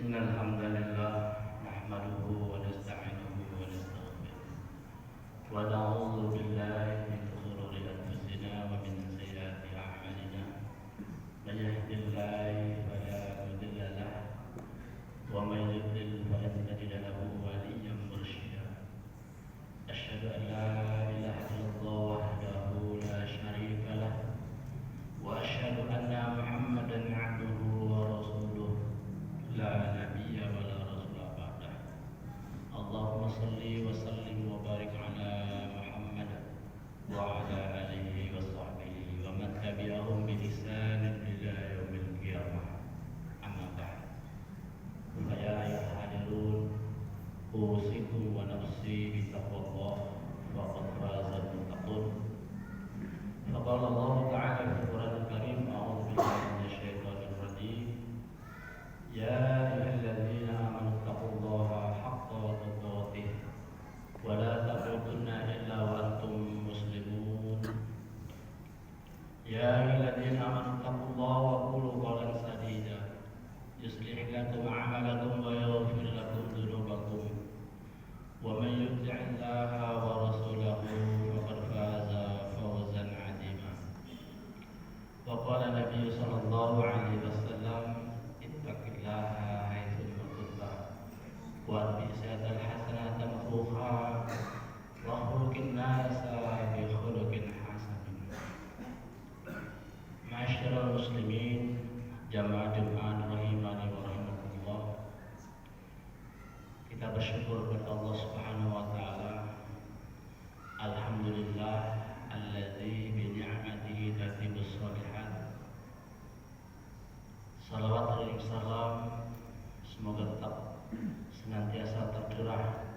إن الحمد لله نحمده ونستعينه ونستغفره ونعوذ بالله من شرور أنفسنا ومن سيئات أعمالنا من يهد الله فلا مضل له ومن يضلل فلن تجد له وليا مرشدا أشهد أن لا إله إلا الله وحده لا شريك له وأشهد أن محمدا عبده ورسوله لا نبي ولا رسول بعده اللهم صل وسلم وبارك على محمد وعلى آله وصحبه ومن تبعهم بإحسان إلى يوم القيامة أما بعد فيا أيها الحاضرون أوصيكم ونفسي بتقوى الله فقد فاز المتقون فقال الله تعالى في القرآن الكريم أعوذ بالله من الشيطان الرجيم يا أيها الذين آمنوا اتقوا الله حق تقاته ولا تموتن إلا وأنتم مسلمون يا أيها الذين آمنوا اتقوا الله وقولوا قولا سديدا يصلح لكم أعمالكم ويغفر لكم ذنوبكم ومن يطع الله ورسوله فقد فاز فوزا عظيما وقال النبي صلى الله عليه وسلم اتق الله حيثما كنت واتبع السيئة الحسنة تمحوها وخلق الناس بخلق حسن. معاشر المسلمين jamaah Jumat rahimani wa rahimakumullah, kita bersyukur kepada Allah Subhanahu wa taala. Alhamdulillah alladzi bi ni'matihi tatibus shalihat. Salawat dan salam semoga tetap senantiasa tercurah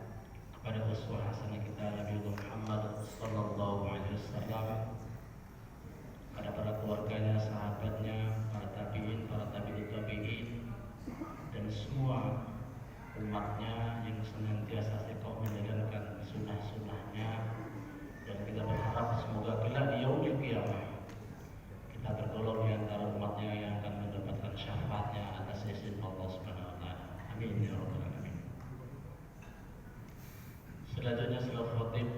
kepada uswah hasanah kita Nabi Muhammad sallallahu alaihi wasallam, pada para keluarganya, sahabatnya, para tabi'in, para tabi'ut tabi'in, dan semua umatnya yang senantiasa istiqomah menjalankan sunnah-sunnahnya. Dan kita berharap semoga kelak di yaumil qiyamah kita tergolong di antara umatnya yang akan mendapatkan syafaatnya atas izin Allah Subhanahu wa taala. Amin ya rabbal alamin. Selanjutnya setelah khotib,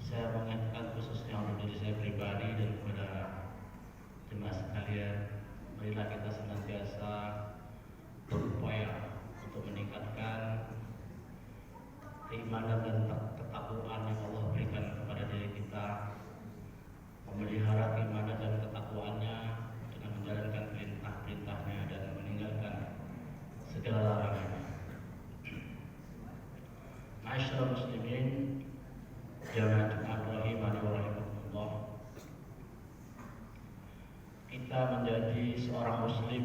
saya mengingatkan khususnya untuk diri saya pribadi dan kepada jemaah sekalian, marilah kita senantiasa berupaya untuk meningkatkan keimanan dan ketakwaan yang Allah berikan kepada diri kita, memelihara keimanan dan ketakwaannya dengan menjalankan perintah-perintahnya dan meninggalkan segala larangannya. Ma'asyiral muslimin, jamaah Jumat rahimani wa rahimakumullah, kita menjadi seorang muslim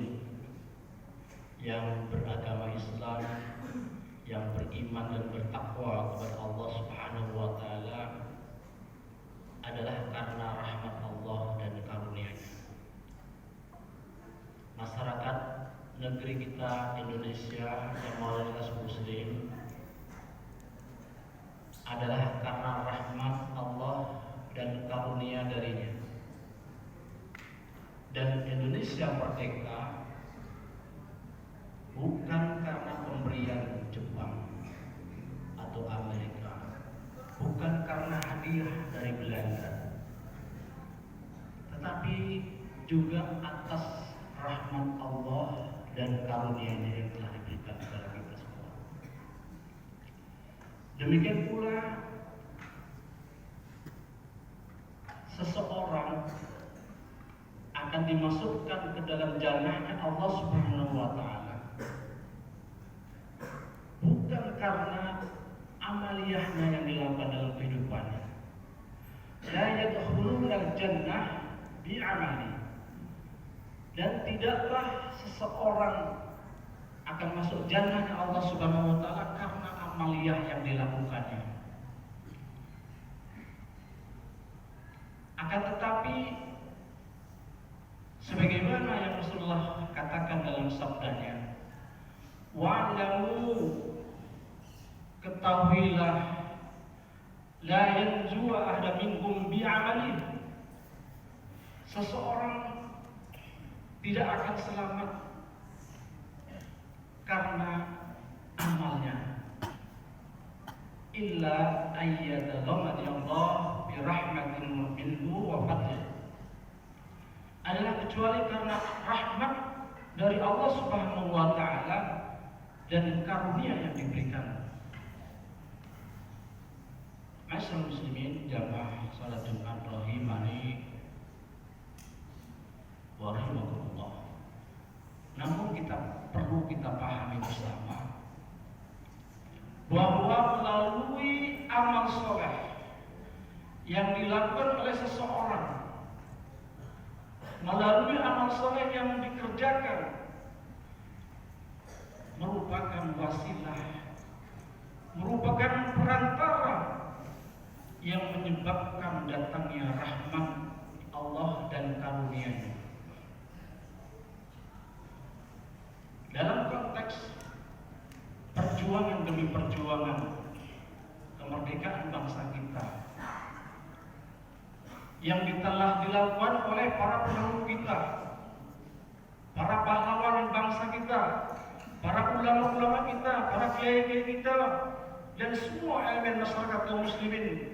yang beragama Islam, yang beriman dan bertakwa kepada Allah Subhanahu wa taala adalah karena rahmat Allah dan karunia-Nya. Masyarakat negeri kita Indonesia yang mayoritas muslim adalah karena rahmat Allah dan karunia darinya. Dan Indonesia merdeka bukan karena pemberian Jepang atau Amerika, bukan karena hadiah dari Belanda, tetapi juga atas rahmat Allah dan karunia-Nya yang telah diberikan kepada kita semua. Demikian pula seseorang akan dimasukkan ke dalam jannahnya Allah Subhanahu wa taala bukan karena amaliyahnya yang dilakukan dalam kehidupannya. La yadkhuluna jannah bi'amali. Dan tidaklah seseorang akan masuk jannahnya Allah Subhanahu wa taala karena amaliyah yang dilakukannya. Akan tetapi sebagaimana yang Rasulullah katakan dalam sabdanya, wa'lamu, ketahuilah, la yanju ahada minkum bi'amali, seseorang tidak akan selamat karena amalnya. Illa ayyadallamani Allah birahmatin minhu wa fadlih, adalah kecuali karena rahmat dari Allah Subhanahu wa ta'ala dan karunia yang diberikan. Ma'asyiral muslimin, jamaah salat Jumat rahimani wa rahimakumullah. Namun perlu kita pahami bersama bahwa melalui amal soleh yang dilakukan oleh seseorang, melalui amal soleh yang dikerjakan, merupakan wasilah, merupakan perantara yang menyebabkan datangnya rahmat Allah dan karunia-Nya. Dalam konteks perjuangan demi perjuangan kemerdekaan bangsa kita yang telah dilakukan oleh para pendahulu kita, para pahlawan bangsa kita, para ulama-ulama kita, para kiai-kiai kita, dan semua elemen masyarakat kaum muslimin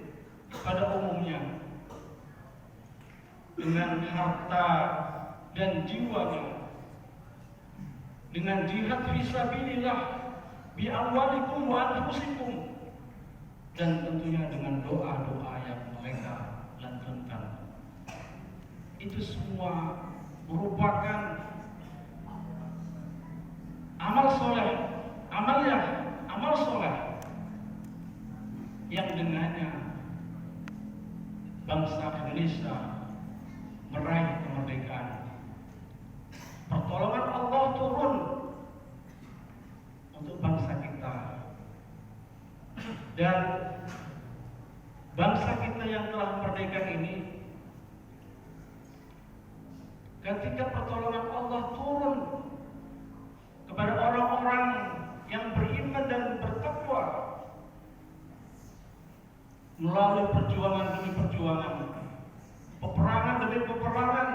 pada umumnya, dengan harta dan jiwanya, dengan jihad fisabilillah bi amwalikum wa anfusikum, dan tentunya dengan doa-doa yang mereka lantunkan. Itu semua merupakan amal soleh, amal soleh yang dengannya bangsa Indonesia meraih kemerdekaan. Pertolongan Allah turun untuk bangsa kita, dan bangsa kita yang telah merdeka ini, ketika pertolongan Allah turun kepada orang-orang yang beriman dan bertakwa, melalui perjuangan demi perjuangan, peperangan demi peperangan,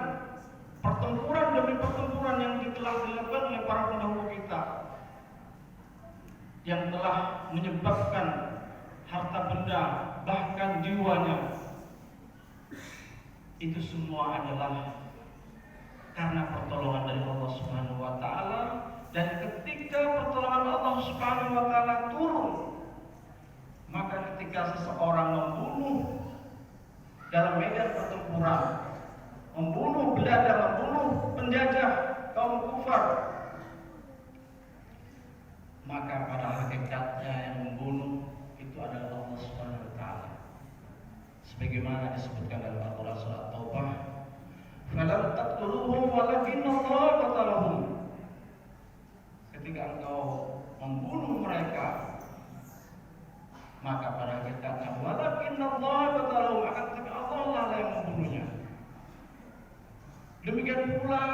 pertempuran demi pertempuran yang telah dilakukan oleh para pendahulu kita, yang telah menyebabkan harta benda bahkan jiwanya, itu semua adalah karena pertolongan dari Allah Subhanahu wa ta'ala. Dan ketika pertolongan Allah Subhanahu wa ta'ala turun, maka ketika seseorang membunuh dalam medan pertempuran, membunuh belanda, membunuh penjajah kaum kufar, maka pada hakikatnya yang membunuh itu adalah Allah Subhanahu wa ta'ala. Sebagaimana disebutkan dalam Al-Qur'an surat Taubah, "Falam taqtuluhum walakinnallaha qatalahum." Ketika engkau membunuh mereka, maka pada hakikatnya walakinnallaha qatalahum, akan tetapi Allah lah yang membunuhnya. Demikian pula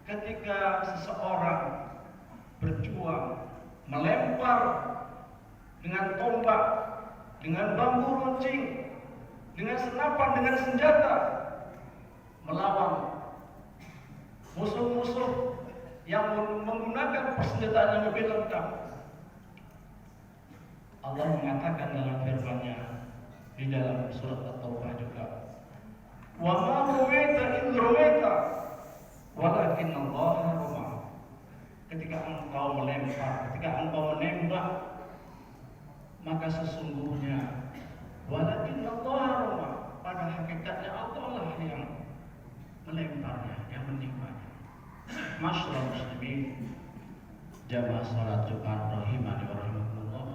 ketika seseorang berjuang melempar dengan tombak, dengan bambu runcing, dengan senapan, dengan senjata, melawan musuh-musuh yang menggunakan persenjataan yang lebih lengkap. Allah mengatakan dalam firman-Nya di dalam surat At-Taubah juga, "Wa ma rumaita id rumaita walakinnallaha rama." Ketika engkau melempar, ketika engkau menembak, maka sesungguhnya walakinnallaha rama, pada hakikatnya Allah lah yang melemparnya, yang menimpanya. Masyaallah muslimin, jamaah salat Jumat rahimani wa rahimakumullah.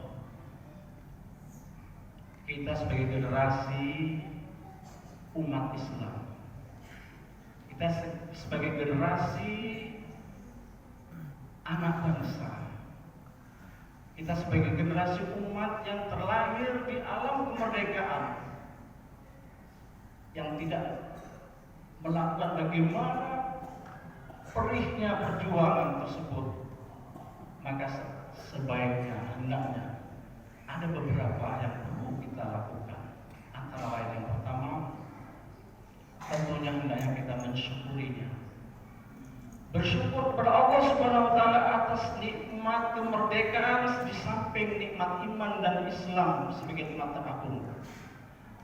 Kita sebagai generasi umat Islam, kita sebagai generasi anak bangsa, kita sebagai generasi umat yang terlahir di alam kemerdekaan, yang tidak melakukan bagaimana perihnya perjuangan tersebut, maka sebaiknya, hendaknya ada beberapa yang perlu kita lakukan. Antara lain yang pertama, tentunya hendaknya kita mensyukurinya, bersyukur kepada Allah Subhanahu wa ta'ala atas atas nikmat kemerdekaan di samping nikmat iman dan Islam sebagai nikmat teragung.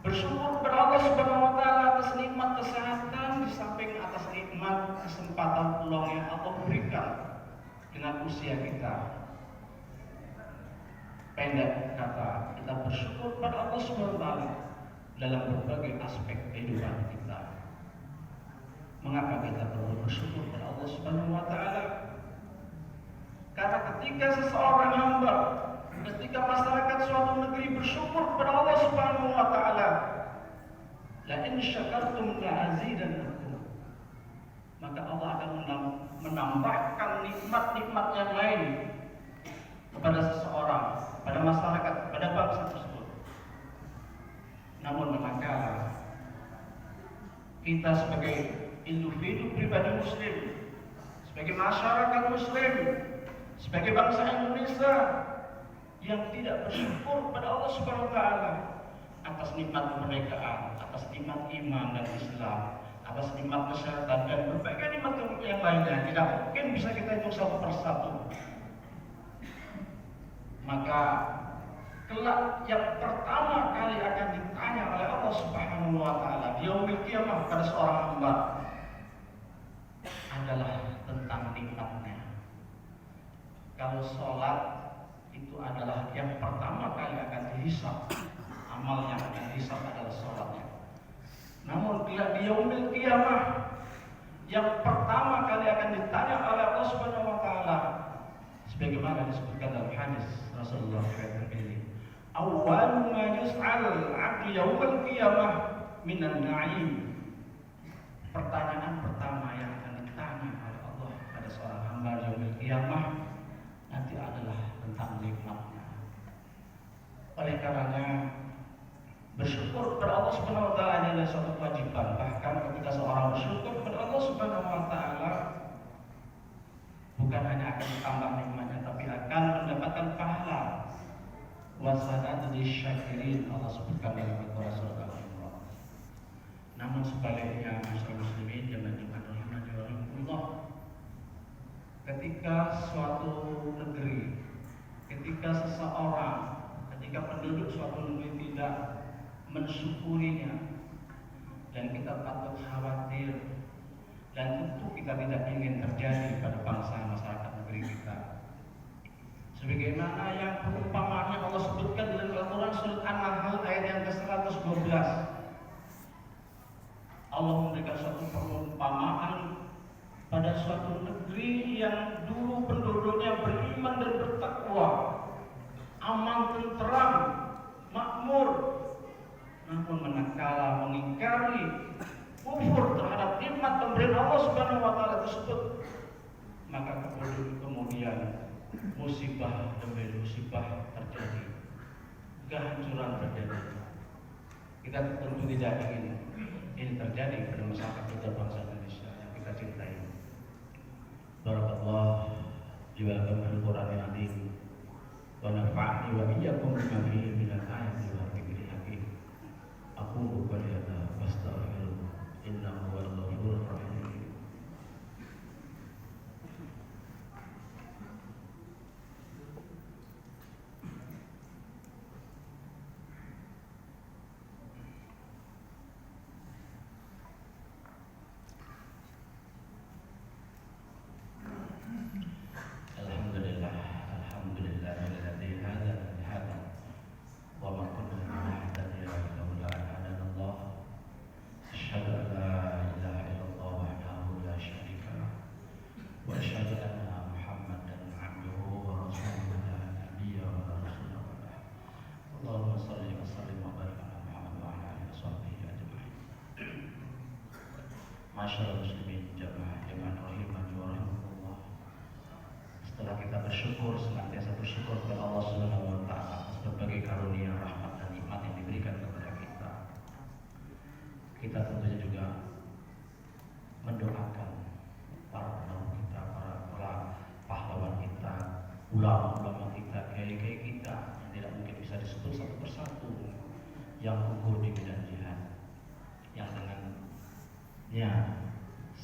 Bersyukur kepada Allah Subhanahu wa taala atas nikmat kesehatan di samping atas nikmat kesempatan peluang yang Allah berikan dengan usia kita. Pendek kata, kita bersyukur kepada Allah Subhanahu wa taala dalam berbagai aspek kehidupan kita. Mengapa kita perlu bersyukur kepada Allah Subhanahu wa taala? Karena ketika seseorang hamba, ketika masyarakat suatu negeri bersyukur kepada Allah Subhanahu wa taala, la in syakartum la azidannakum, maka Allah akan menambahkan nikmat-nikmat yang lain kepada seseorang, pada masyarakat, pada bangsa tersebut. Namun manakala kita sebagai individu pribadi muslim, sebagai masyarakat muslim, sebagai bangsa Indonesia yang tidak bersyukur pada Allah Subhanahu wa taala atas nikmat kemerdekaan, atas nikmat iman dan Islam, atas nikmat kesehatan dan berbagai nikmat yang lainnya, tidak mungkin bisa kita hitung satu persatu. Maka kelak yang pertama kali akan ditanya oleh Allah Subhanahu wa taala di yaumil qiyamah pada seorang hamba adalah tentang nikmatnya. Kalau sholat itu adalah yang pertama kali akan dihisab, amal yang akan dihisab adalah sholatnya. Namun di yaumil qiyamah yang pertama kali akan ditanya oleh Allah Subhanahu wa taala sebagaimana disebutkan dalam hadis Rasulullah SAW, awwalu ma yus'al 'abdu yaumil qiyamah minan na'im. Pertanyaan pertama yang akan ditanya oleh Allah pada seorang hamba yaumil qiyamah nanti adalah tentang nikmatnya. Oleh karenanya bersyukur kepada Allah Subhanahu wa taala adalah suatu kewajiban. Bahkan ketika seorang bersyukur kepada Allah Subhanahu wa taala, bukan hanya akan ditambah nikmatnya, tapi akan mendapatkan pahala. Wasanat lisyakirin, Allah sebutkan dalam Al-Quran surat Al-Imran. Namun sebaliknya, masyarakat muslimin jangan dimana-mana Allah. Ketika suatu negeri, ketika seseorang, ketika penduduk suatu negeri tidak mensyukurinya, dan kita patut khawatir, dan tentu kita tidak ingin terjadi pada bangsa masyarakat negeri kita. Sebagaimana yang perumpamaannya Allah sebutkan dalam Al-Quran surat An-Nahl ayat yang ke-112. Allah memberikan suatu perumpamaan pada suatu negeri yang dulu penduduknya beriman dan bertakwa, aman, tentram, makmur. Namun manakala mengingkari, kufur terhadap nikmat pemberian Allah Subhanahu wa taala tersebut, maka kemudian musibah demi musibah terjadi, kehancuran terjadi. Kita tentu tidak ingin ini terjadi pada masyarakat kita bangsa Indonesia yang kita cintai. Barakallah jiwalakum al-Quranil azim wa nafa'ni wa iyyakum bima fihi minal ayati wal dhikril hakim. Aqulu qawli hadza wastaghfirullah innahu huwal ghafurur rahim. Masyaallah muslimin jamaah iman rahimahullah. Setelah kita bersyukur, senantiasa bersyukur kepada Allah Subhanahu wa taala atas berbagai karunia, rahmat dan nikmat yang diberikan kepada kita. Kita tentunya juga mendoakan para pendahulu kita, para pahlawan kita, ulama-ulama kita, kiai-kiai kita yang tidak mungkin bisa disebut satu persatu, yang gugur di medan jihad, yang dengannya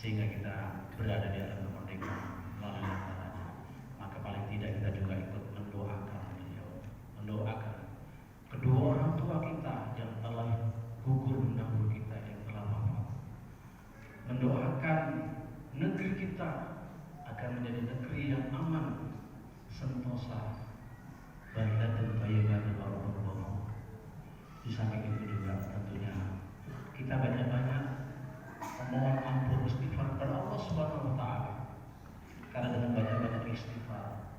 sehingga kita berada di atas kemerdekaan melalui antaranya. Maka sentosa baldatun thayyibatun wa rabbun ghafur. Di samping itu juga tentunya kita banyak-banyak memohon ampun istighfar kepada Allah Subhanahu wa taala. Karena dengan banyak-banyak istighfar,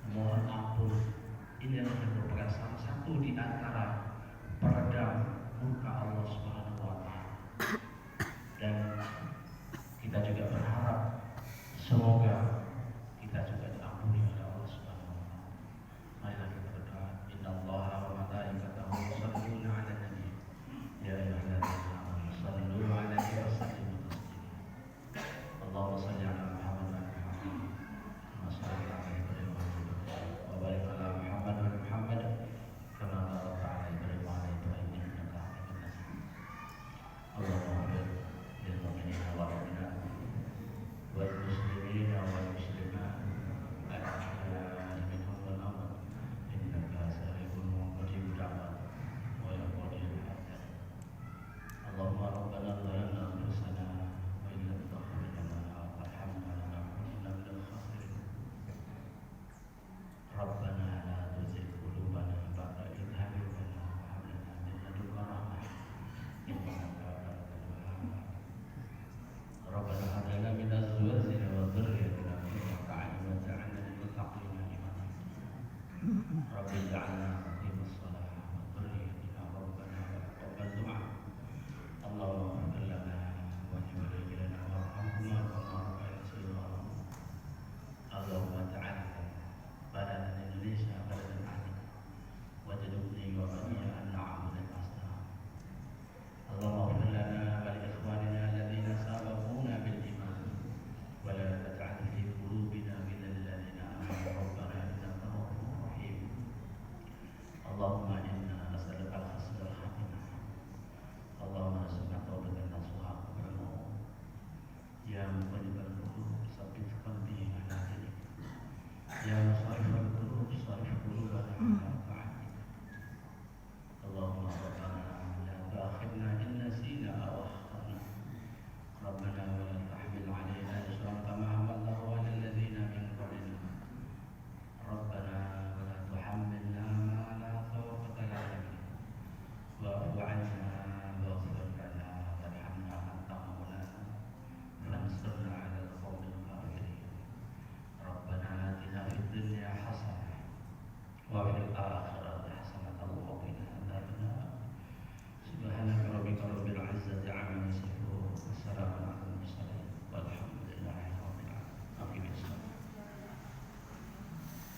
memohon ampun, ini adalah merupakan salah satu di antara peredam murka Allah Subhanahu